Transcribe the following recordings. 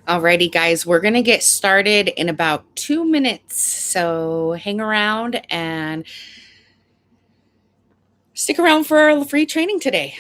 Alrighty, guys, we're going to get started in about 2 minutes. So hang around and stick around for a free training today.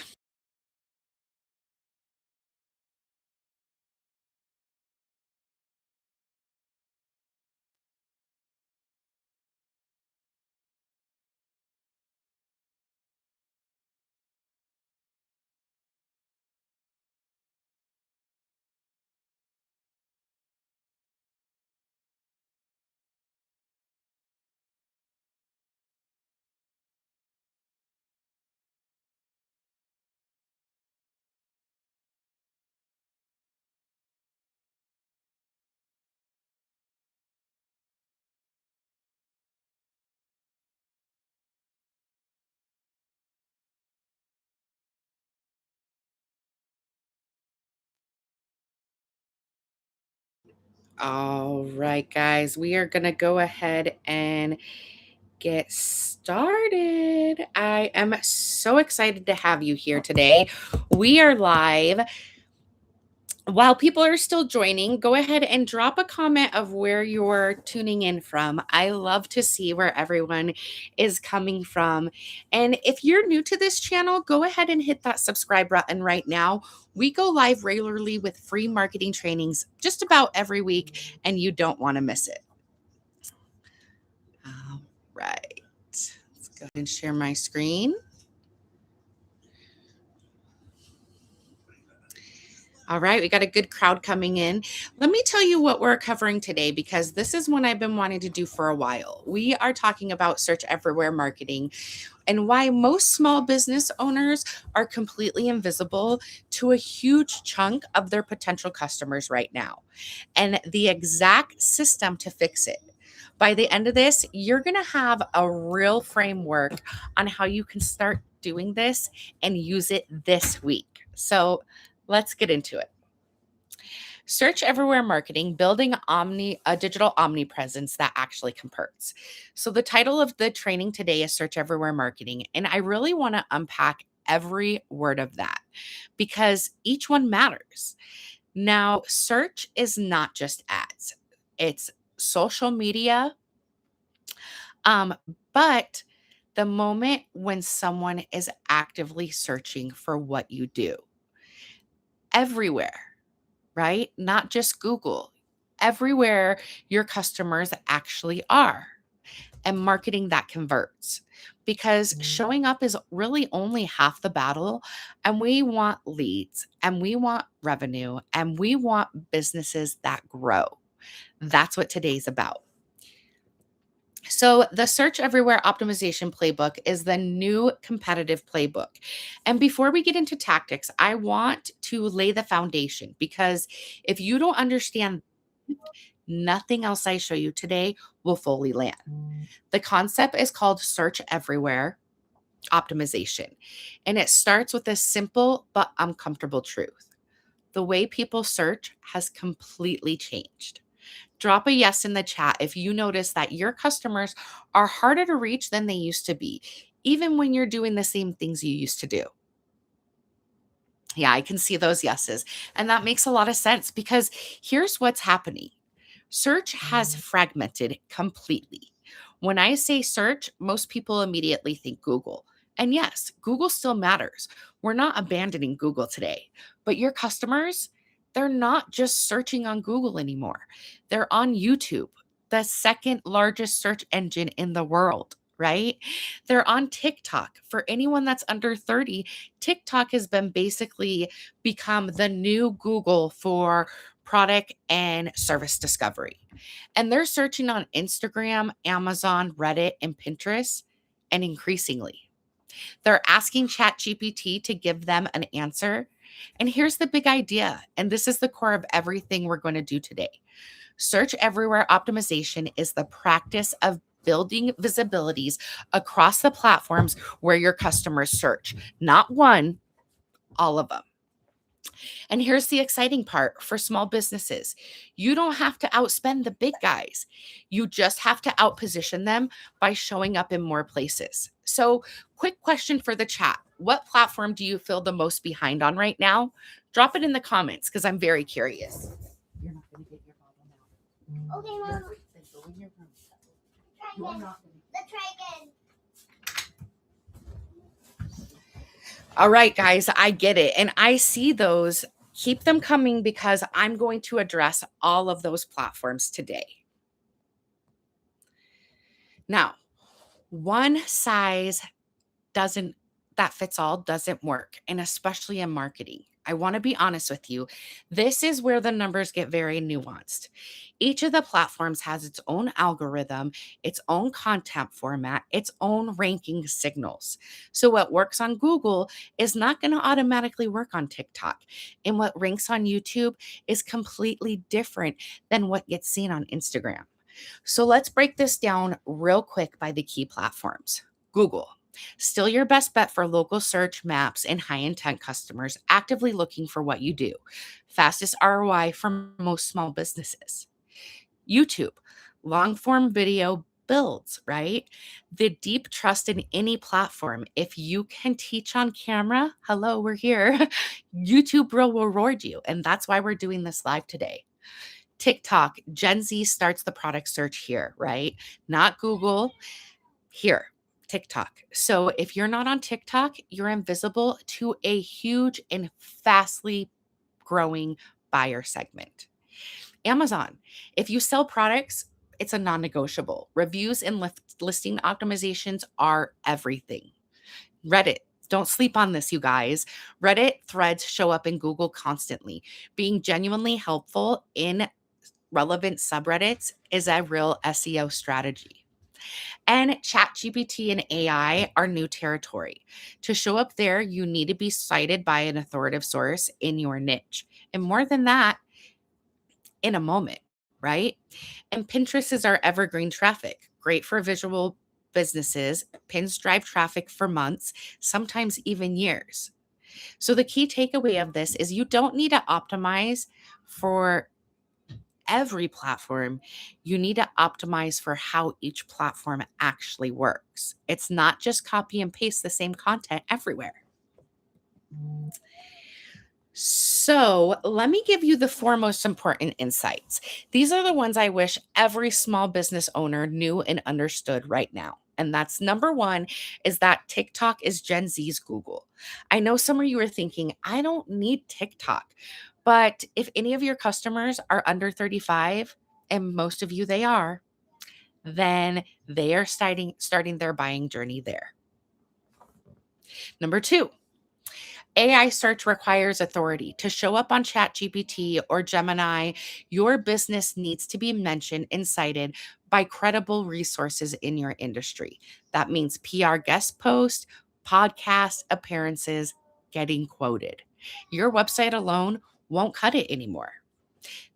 All right, guys, we are going to go ahead and get started. I am so excited to have you here today. We are live. While people are still joining, go ahead and drop a comment of where you're tuning in from. I love to see where everyone is coming from. And if you're new to this channel, go ahead and hit that subscribe button right now. We go live regularly with free marketing trainings just about every week, and you don't want to miss it. All right. Let's go ahead and share my screen. All right, we got a good crowd coming in. Let me tell you what we're covering today because this is one I've been wanting to do for a while. We are talking about search everywhere marketing and why most small business owners are completely invisible to a huge chunk of their potential customers right now, and the exact system to fix it. By the end of this, you're going to have a real framework on how you can start doing this and use it this week. So let's get into it. Search everywhere marketing, building a digital omnipresence that actually converts. So the title of the training today is Search Everywhere Marketing, and I really want to unpack every word of that because each one matters. Now, search is not just ads. It's social media. Um, but the moment when someone is actively searching for what you do everywhere, right? Not just Google, everywhere your customers actually are, and marketing that converts. Because showing up is really only half the battle, and we want leads, and we want revenue, and we want businesses that grow. That's what today's about. So, the Search Everywhere Optimization Playbook is the new competitive playbook. And before we get into tactics, I want to lay the foundation because if you don't understand, nothing else I show you today will fully land. The concept is called Search Everywhere Optimization, and it starts with a simple but uncomfortable truth. The way people search has completely changed. Drop a yes in the chat if you notice that your customers are harder to reach than they used to be, even when you're doing the same things you used to do. Yeah, I can see those yeses. And that makes a lot of sense because here's what's happening. Search has fragmented completely. When I say search, most people immediately think Google. And yes, Google still matters. We're not abandoning Google today, but your customers, they're not just searching on Google anymore. They're on YouTube, the second largest search engine in the world, right? They're on TikTok. For anyone that's under 30, TikTok has been basically become the new Google for product and service discovery. And they're searching on Instagram, Amazon, Reddit, and Pinterest, and increasingly. They're asking ChatGPT to give them an answer. And here's the big idea, and this is the core of everything we're going to do today. Search everywhere optimization is the practice of building visibilities across the platforms where your customers search, not one, all of them. And here's the exciting part for small businesses. You don't have to outspend the big guys. You just have to outposition them by showing up in more places. So, quick question for the chat. What platform do you feel the most behind on right now? Drop it in the comments because I'm very curious. Okay, Mom. Try again. Let's try again. All right, guys, I get it. And I see those. Keep them coming because I'm going to address all of those platforms today. Now, one size doesn't that fits all doesn't work, and especially in marketing. I want to be honest with you. This is where the numbers get very nuanced. Each of the platforms has its own algorithm, its own content format, its own ranking signals. So what works on Google is not going to automatically work on TikTok, and what ranks on YouTube is completely different than what gets seen on Instagram. So let's break this down real quick by the key platforms. Google, still your best bet for local search, maps, and high intent customers actively looking for what you do. Fastest ROI for most small businesses. YouTube, long form video builds, right? The deep trust in any platform. If you can teach on camera, hello, we're here. YouTube will reward you. And that's why we're doing this live today. TikTok, Gen Z starts the product search here, right? Not Google, here, TikTok. So if you're not on TikTok, you're invisible to a huge and fastly growing buyer segment. Amazon, if you sell products, it's a non negotiable. Reviews and listing optimizations are everything. Reddit, don't sleep on this, you guys. Reddit threads show up in Google constantly. Being genuinely helpful in relevant subreddits is a real SEO strategy. And ChatGPT and AI are new territory. To show up there, you need to be cited by an authoritative source in your niche. And more than that, in a moment, right? And Pinterest is our evergreen traffic, great for visual businesses. Pins drive traffic for months, sometimes even years. So the key takeaway of this is you don't need to optimize for every platform. You need to optimize for how each platform actually works. It's not just copy and paste the same content everywhere. So, let me give you the four most important insights. These are the ones I wish every small business owner knew and understood right now. And that's number one is that TikTok is Gen Z's Google. I know some of you are thinking, I don't need TikTok. But if any of your customers are under 35, and most of you they are, then they are starting their buying journey there. Number two, AI search requires authority. To show up on ChatGPT or Gemini, your business needs to be mentioned and cited by credible resources in your industry. That means PR guest posts, podcast appearances, getting quoted. Your website alone won't cut it anymore.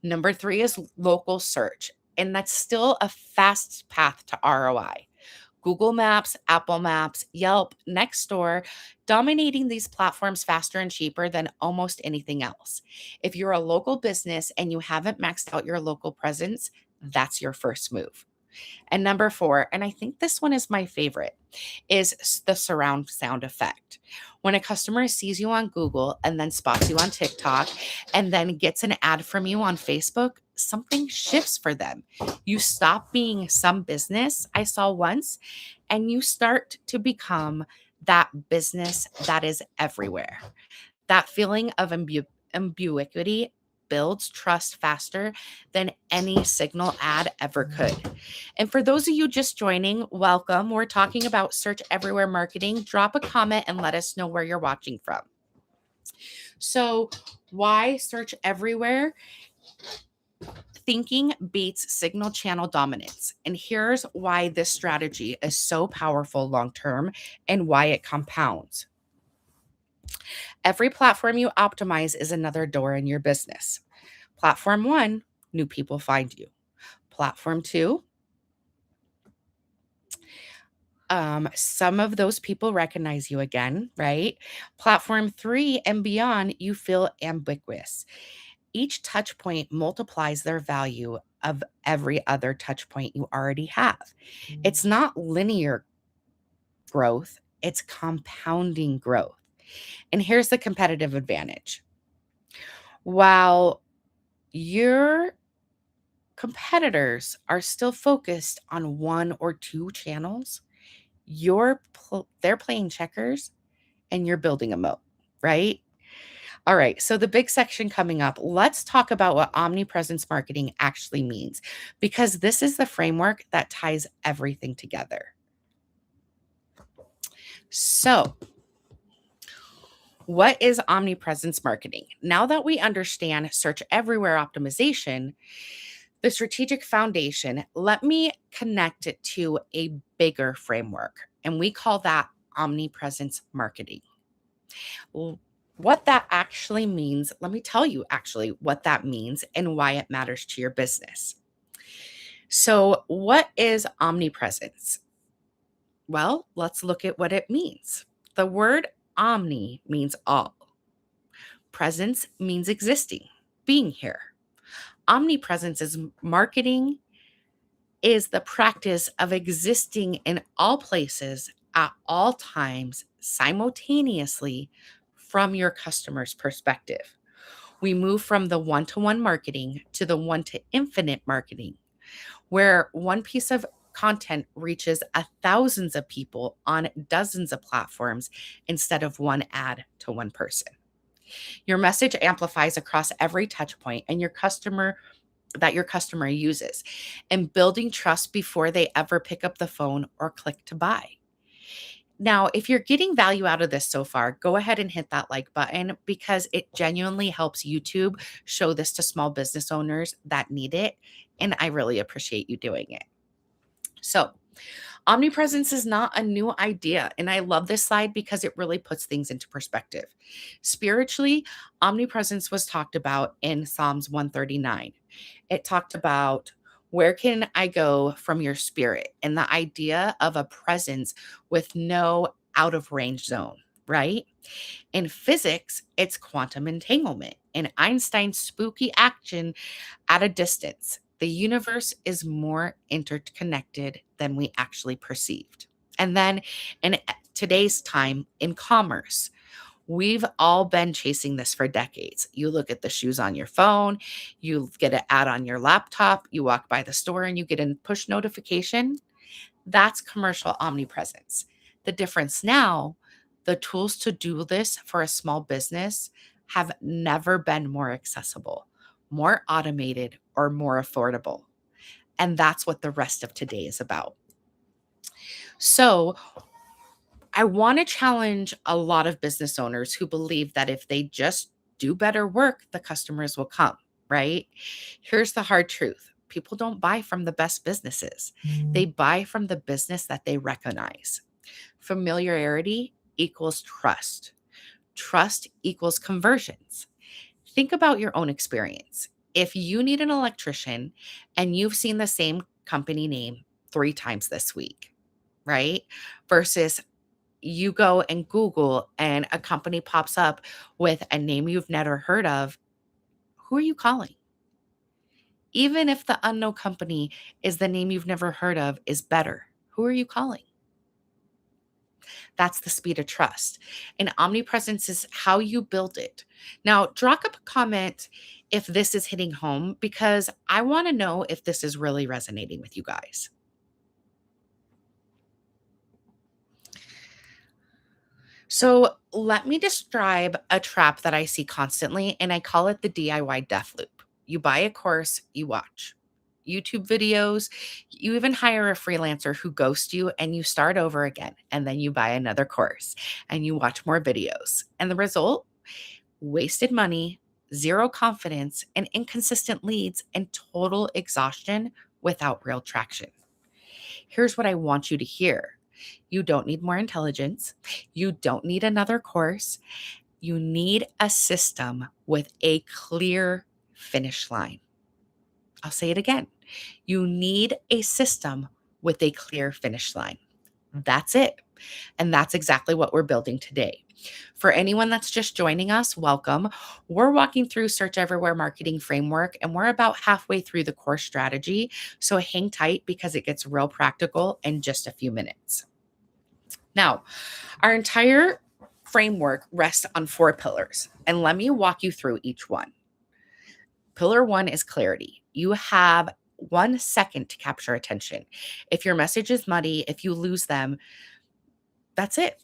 Number three is local search, and that's still a fast path to ROI. Google Maps, Apple Maps, Yelp, Nextdoor, dominating these platforms faster and cheaper than almost anything else. If you're a local business and you haven't maxed out your local presence, that's your first move. And number four, and I think this one is my favorite, is the surround sound effect. When a customer sees you on Google and then spots you on TikTok and then gets an ad from you on Facebook, something shifts for them. You stop being some business I saw once and you start to become that business that is everywhere. That feeling of ambiguity builds trust faster than any signal ad ever could. And for those of you just joining, welcome. We're talking about search everywhere marketing. Drop a comment and let us know where you're watching from. So, why search everywhere? Thinking beats signal channel dominance. And here's why this strategy is so powerful long term and why it compounds. Every platform you optimize is another door in your business. Platform one, new people find you. Platform two, some of those people recognize you again, right? Platform three and beyond, you feel ambiguous. Each touch point multiplies their value of every other touch point you already have. It's not linear growth, it's compounding growth. And here's the competitive advantage. While your competitors are still focused on one or two channels, they're playing checkers and you're building a moat, right? All right, so the big section coming up, let's talk about what omnipresence marketing actually means, because this is the framework that ties everything together. So, what is omnipresence marketing? Now that we understand search everywhere optimization, the strategic foundation, let me connect it to a bigger framework, and we call that omnipresence marketing. What that actually means, let me tell you actually what that means and why it matters to your business. So, what is omnipresence? Well, let's look at what it means. The word omni means all, presence means existing, being here. Omnipresence is marketing is the practice of existing in all places at all times simultaneously from your customer's perspective. We move from the one to one marketing to the one to infinite marketing, where one piece of content reaches thousands of people on dozens of platforms instead of one ad to one person. Your message amplifies across every touch point and your customer uses, and building trust before they ever pick up the phone or click to buy. Now, if you're getting value out of this so far, go ahead and hit that like button because it genuinely helps YouTube show this to small business owners that need it. And I really appreciate you doing it. So, omnipresence is not a new idea. And I love this slide because it really puts things into perspective. Spiritually, omnipresence was talked about in Psalms 139. It talked about where can I go from your spirit and the idea of a presence with no out of range zone, right? In physics, it's quantum entanglement. In Einstein's spooky action at a distance, the universe is more interconnected than we actually perceived. And then in today's time in commerce, we've all been chasing this for decades. You look at the shoes on your phone, you get an ad on your laptop, you walk by the store and you get a push notification. That's commercial omnipresence. The difference now, the tools to do this for a small business have never been more accessible, more automated, or more affordable. And that's what the rest of today is about. So, I want to challenge a lot of business owners who believe that if they just do better work, the customers will come, right? Here's the hard truth: people don't buy from the best businesses, they buy from the business that they recognize. Familiarity equals trust, trust equals conversions. Think about your own experience. If you need an electrician and you've seen the same company name 3 times this week, right? Versus you go and Google and a company pops up with a name you've never heard of, who are you calling? Even if the unknown company is the name you've never heard of is better, who are you calling? That's the speed of trust. And omnipresence is how you build it. Now, drop up a comment if this is hitting home because I want to know if this is really resonating with you guys. So, let me describe a trap that I see constantly, and I call it the DIY death loop. You buy a course, you watch YouTube videos, you even hire a freelancer who ghosts you, and you start over again. And then you buy another course and you watch more videos. And the result? Wasted money, zero confidence, and inconsistent leads, and total exhaustion without real traction. Here's what I want you to hear: you don't need more intelligence. You don't need another course. You need a system with a clear finish line. I'll say it again. You need a system with a clear finish line. That's it. And that's exactly what we're building today. For anyone that's just joining us, welcome. We're walking through Search Everywhere Marketing Framework, and we're about halfway through the core strategy. So hang tight because it gets real practical in just a few minutes. Now, our entire framework rests on 4 pillars, and let me walk you through each one. Pillar 1 is clarity. You have 1 second to capture attention. If your message is muddy, if you lose them, that's it.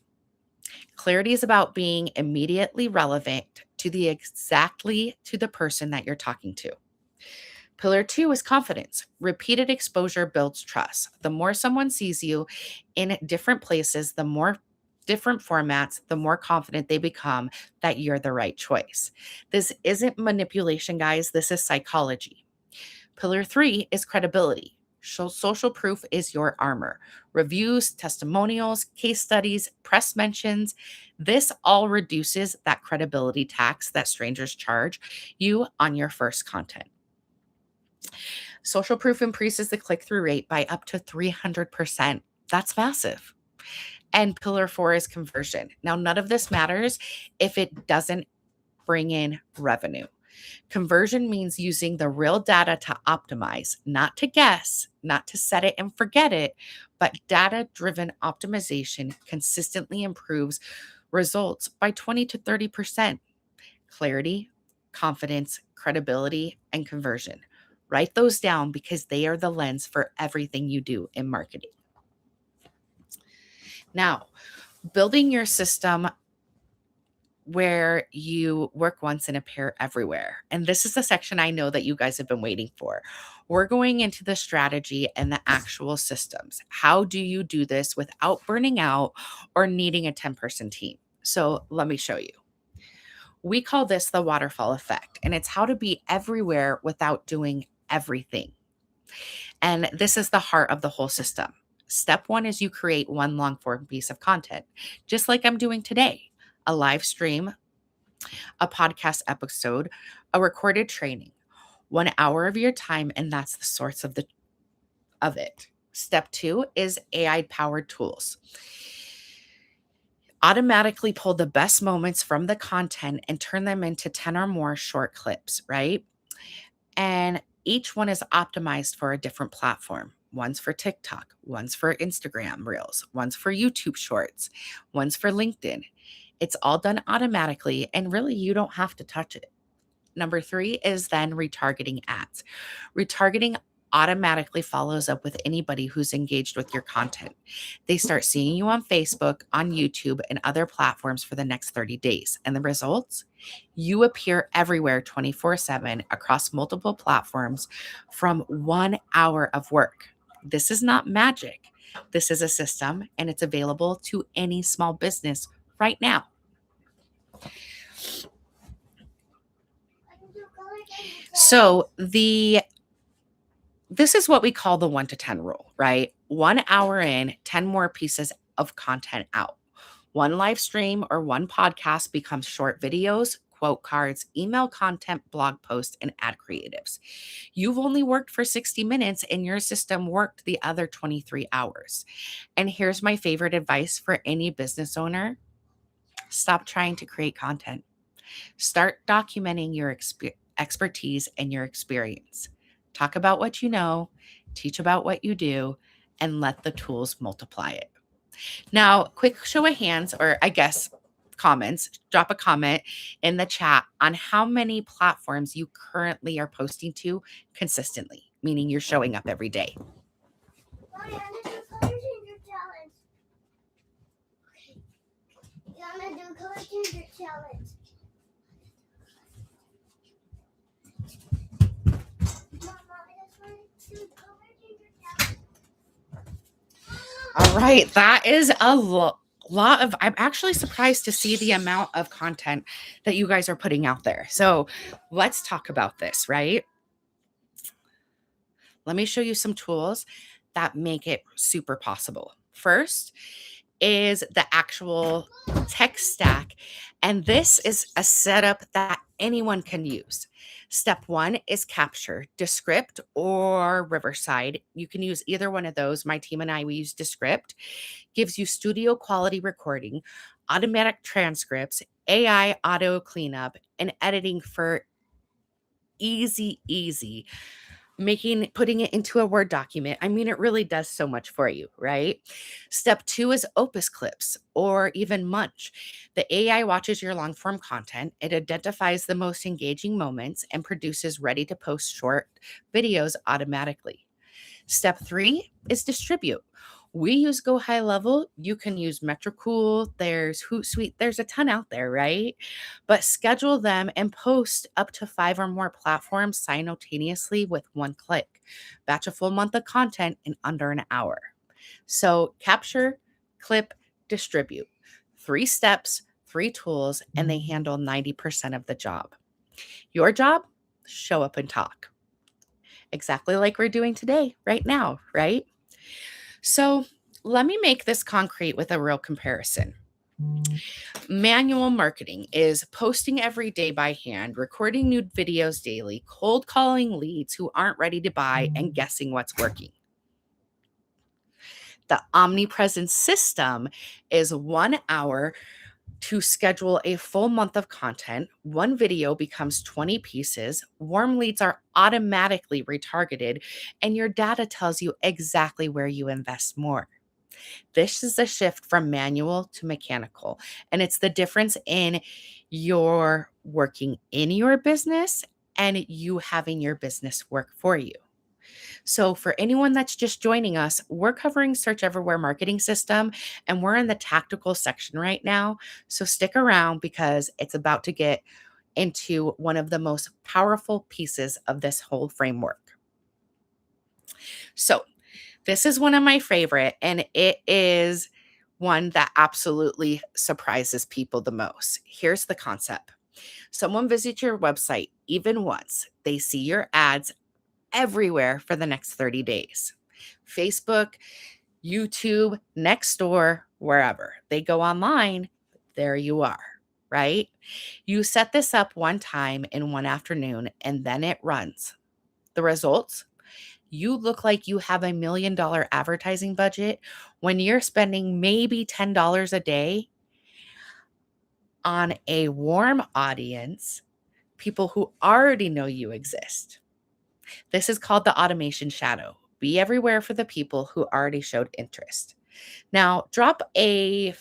Clarity is about being immediately relevant to the person that you're talking to. Pillar 2 is confidence. Repeated exposure builds trust. The more someone sees you in different places, the more different formats, the more confident they become that you're the right choice. This isn't manipulation, guys. This is psychology. Pillar 3 is credibility. Social proof is your armor. Reviews, testimonials, case studies, press mentions. This all reduces that credibility tax that strangers charge you on your first content. Social proof increases the click through rate by up to 300%. That's massive. And pillar 4 is conversion. Now, none of this matters if it doesn't bring in revenue. Conversion means using the real data to optimize, not to guess, not to set it and forget it, but data driven optimization consistently improves results by 20 to 30%. Clarity, confidence, credibility, and conversion. Write those down because they are the lens for everything you do in marketing. Now, building your system where you work once and appear everywhere. And this is the section I know that you guys have been waiting for. We're going into the strategy and the actual systems. How do you do this without burning out or needing a 10-person team? So let me show you. We call this the waterfall effect, and it's how to be everywhere without doing everything. And this is the heart of the whole system. Step 1 is you create one long form piece of content, just like I'm doing today, a live stream, a podcast episode, a recorded training, 1 hour of your time, and that's the source of it. Step 2 is AI powered tools. Automatically pull the best moments from the content and turn them into 10 or more short clips, right? And each one is optimized for a different platform. One's for TikTok, one's for Instagram Reels, one's for YouTube Shorts, one's for LinkedIn. It's all done automatically, and really, you don't have to touch it. Number 3 is then retargeting ads. Retargeting automatically follows up with anybody who's engaged with your content. They start seeing you on Facebook, on YouTube, and other platforms for the next 30 days. And the results? You appear everywhere 24/7 across multiple platforms from 1 hour of work. This is not magic. This is a system, and it's available to any small business right now. So this is what we call the 1 to 10 rule, right? 1 hour in, 10 more pieces of content out. One live stream or one podcast becomes short videos, quote cards, email content, blog posts, and ad creatives. You've only worked for 60 minutes and your system worked the other 23 hours. And here's my favorite advice for any business owner: stop trying to create content. Start documenting your expertise and your experience. Talk about what you know, teach about what you do, and let the tools multiply it. Now, quick show of hands, or I guess comments, drop a comment in the chat on how many platforms you currently are posting to consistently, meaning you're showing up every day. Mommy, I'm gonna do color changer challenge. Okay. I'm gonna do color changer challenge. Mama, I just want to do color changer challenge. All right, that is a lot of, I'm actually surprised to see the amount of content that you guys are putting out there. So let's talk about this, right? Let me show you some tools that make it super possible. First is the actual tech stack, and this is a setup that anyone can use. Step 1 is Capture, Descript, or Riverside. You can use either one of those. My team and I, we use Descript. Gives you studio quality recording, automatic transcripts, AI auto cleanup, and editing for easy putting it into a Word document. I mean, it really does so much for you, right? Step 2 is Opus Clips or even Munch. The AI watches your long form content, it identifies the most engaging moments and produces ready to post short videos automatically. Step 3 is distribute. We use Go High Level. You can use Metricool. There's Hootsuite. There's a ton out there, right? But schedule them and post up to 5 or more platforms simultaneously with one click. Batch a full month of content in under an hour. So capture, clip, distribute. 3 steps, 3 tools, and they handle 90% of the job. Your job? Show up and talk. Exactly like we're doing today, right now, right? So let me make this concrete with a real comparison. Manual marketing is posting every day by hand, recording new videos daily, cold calling leads who aren't ready to buy, and guessing what's working. The Omnipresence system is 1 hour to schedule a full month of content. One video becomes 20 pieces. Warm leads are automatically retargeted, and your data tells you exactly where you invest more. This is a shift from manual to mechanical, and it's the difference in your working in your business and you having your business work for you. So, for anyone that's just joining us, we're covering Search Everywhere Marketing System, and we're in the tactical section right now. So, stick around because it's about to get into one of the most powerful pieces of this whole framework. So, this is one of my favorite, and it is one that absolutely surprises people the most. Here's the concept. Someone visits your website even once. They see your ads everywhere for the next 30 days. Facebook, YouTube, Nextdoor, wherever. They go online, there you are, right? You set this up one time in one afternoon and then it runs. The results? You look like you have $1 million advertising budget when you're spending maybe $10 a day on a warm audience, people who already know you exist. This is called the automation shadow. Be everywhere for the people who already showed interest. Now, drop a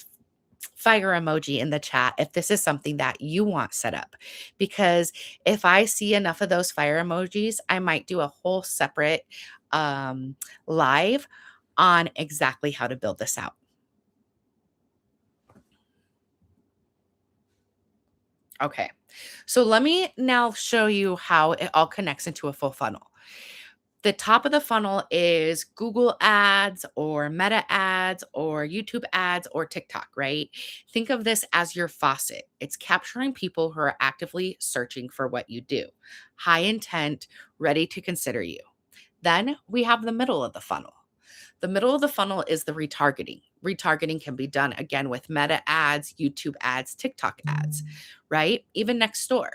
fire emoji in the chat if this is something that you want set up. Because if I see enough of those fire emojis, I might do a whole separate live on exactly how to build this out. Okay, so let me now show you how it all connects into a full funnel. The top of the funnel is Google ads or Meta ads or YouTube ads or TikTok, right? Think of this as your faucet. It's capturing people who are actively searching for what you do, high intent, ready to consider you. Then we have the middle of the funnel. The middle of the funnel is the retargeting. Retargeting can be done again with Meta ads, YouTube ads, TikTok ads, right? Even next door.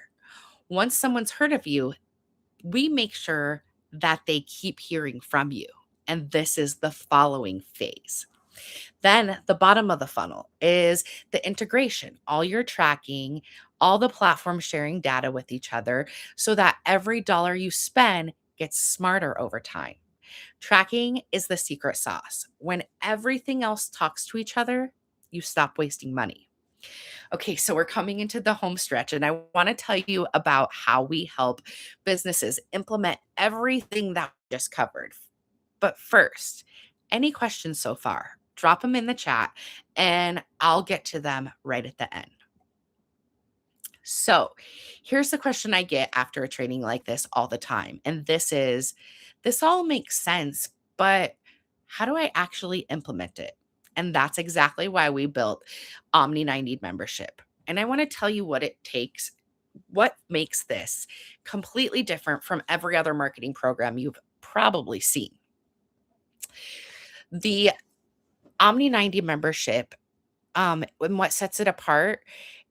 Once someone's heard of you, we make sure that they keep hearing from you. And this is the following phase. Then the bottom of the funnel is the integration, all your tracking, all the platforms sharing data with each other so that every dollar you spend gets smarter over time. Tracking is the secret sauce. When everything else talks to each other, you stop wasting money. Okay, so we're coming into the home stretch, and I want to tell you about how we help businesses implement everything that we just covered. But first, any questions so far? Drop them in the chat, and I'll get to them right at the end. So, here's the question I get after a training like this all the time. And this all makes sense, but how do I actually implement it? And that's exactly why we built Omni 90 membership. And I want to tell you what it takes, what makes this completely different from every other marketing program you've probably seen. The Omni 90 membership, and what sets it apart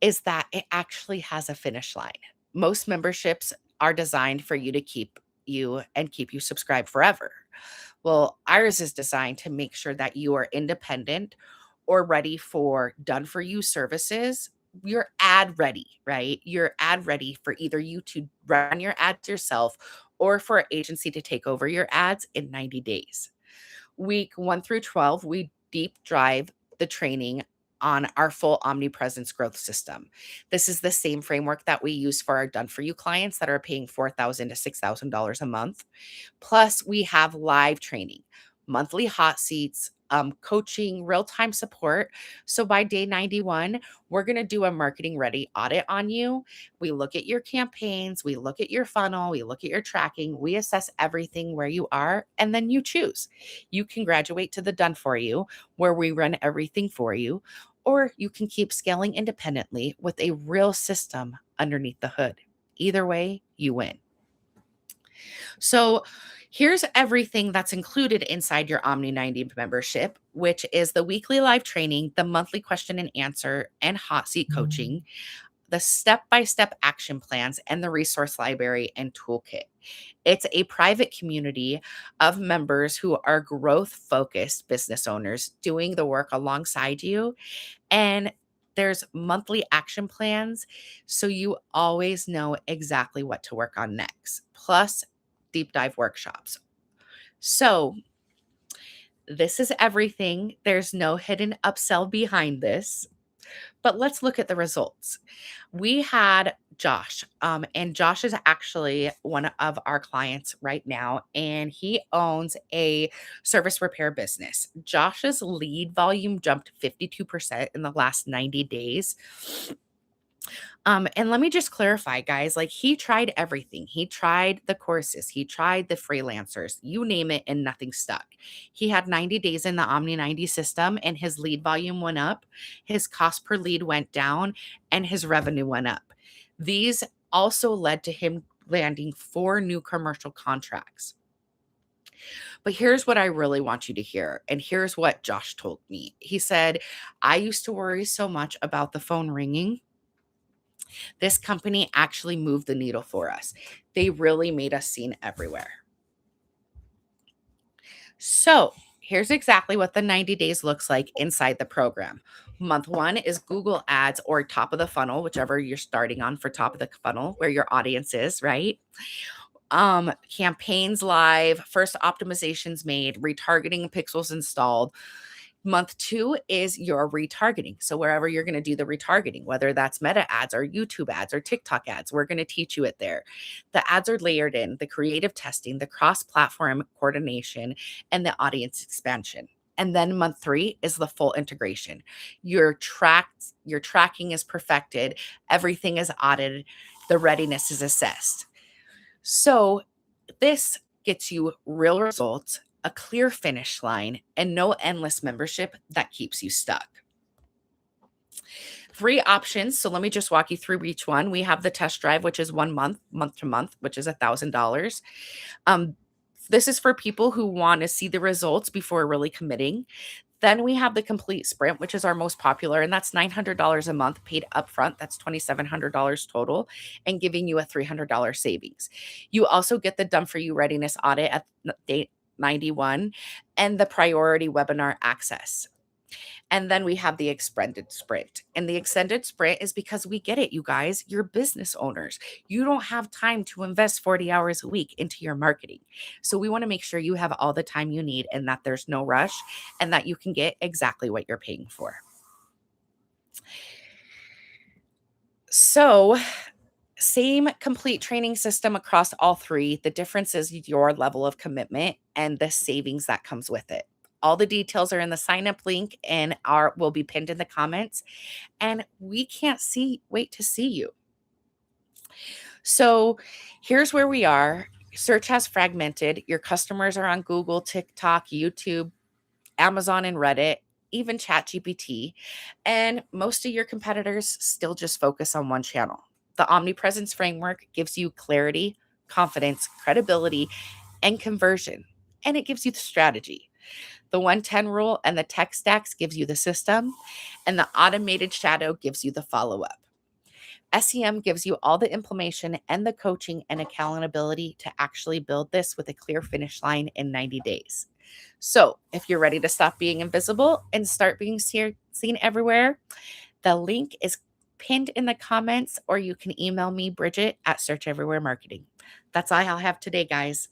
is that it actually has a finish line. Most memberships are designed for you to keep you subscribed forever. Well, ours is designed to make sure that you are independent or ready for done for you services. You're ad ready, right? You're ad ready for either you to run your ads yourself or for an agency to take over your ads in 90 days. Week 1 through 12, we deep dive the training on our full Omnipresence growth system. This is the same framework that we use for our done for you clients that are paying $4,000 to $6,000 a month. Plus, we have live training, monthly hot seats, coaching, real time support. So by day 91, we're going to do a marketing ready audit on you. We look at your campaigns, we look at your funnel, we look at your tracking, we assess everything where you are, and then you choose. You can graduate to the done for you, where we run everything for you, or you can keep scaling independently with a real system underneath the hood. Either way, you win. So here's everything that's included inside your Omni 90 membership, which is the weekly live training, the monthly question and answer, and hot seat coaching, the step by step action plans, and the resource library and toolkit. It's a private community of members who are growth focused business owners doing the work alongside you. And there's monthly action plans, so you always know exactly what to work on next, plus deep dive workshops. So, this is everything. There's no hidden upsell behind this. But let's look at the results. We had Josh, and Josh is actually one of our clients right now, and he owns a service repair business. Josh's lead volume jumped 52% in the last 90 days. And let me just clarify, guys, like he tried everything. He tried the courses, he tried the freelancers, you name it, and nothing stuck. He had 90 days in the Omni 90 system, and his lead volume went up, his cost per lead went down, and his revenue went up. These also led to him landing 4 new commercial contracts. But here's what I really want you to hear. And here's what Josh told me. He said, I used to worry so much about the phone ringing. This company actually moved the needle for us. They really made us seen everywhere. So, here's exactly what the 90 days looks like inside the program. Month 1 is Google Ads or top of the funnel, whichever you're starting on for top of the funnel, where your audience is, right? Campaigns live, first optimizations made, retargeting pixels installed. Month 2 is your retargeting. So wherever you're going to do the retargeting, whether that's Meta ads or YouTube ads or TikTok ads, we're going to teach you it there. The ads are layered in, the creative testing, the cross-platform coordination, and the audience expansion. And then month 3 is the full integration. Your tracking is perfected, everything is audited, the readiness is assessed. So this gets you real results, a clear finish line, and no endless membership that keeps you stuck. 3 options. So let me just walk you through each one. We have the test drive, which is 1 month, month to month, which is $1,000. This is for people who want to see the results before really committing. Then we have the complete sprint, which is our most popular, and that's $900 a month paid upfront. That's $2,700 total, and giving you a $300 savings. You also get the done for you readiness audit at day 91 and the priority webinar access. And then we have the extended sprint. And the extended sprint is because we get it, you guys. You're business owners. You don't have time to invest 40 hours a week into your marketing. So we want to make sure you have all the time you need and that there's no rush and that you can get exactly what you're paying for. So, same complete training system across all 3. The difference is your level of commitment and the savings that comes with it. All the details are in the sign up link and will be pinned in the comments. And we can't wait to see you. So here's where we are. Search has fragmented. Your customers are on Google, TikTok, YouTube, Amazon, and Reddit, even ChatGPT. And most of your competitors still just focus on one channel. The Omnipresence framework gives you clarity, confidence, credibility, and conversion. And it gives you the strategy. The 110 rule and the tech stacks gives you the system, and the automated shadow gives you the follow-up. SEM gives you all the information and the coaching and accountability to actually build this with a clear finish line in 90 days. So if you're ready to stop being invisible and start being seen everywhere, the link is pinned in the comments, or you can email me, Bridget, at Search Everywhere Marketing. That's all I'll have today, guys.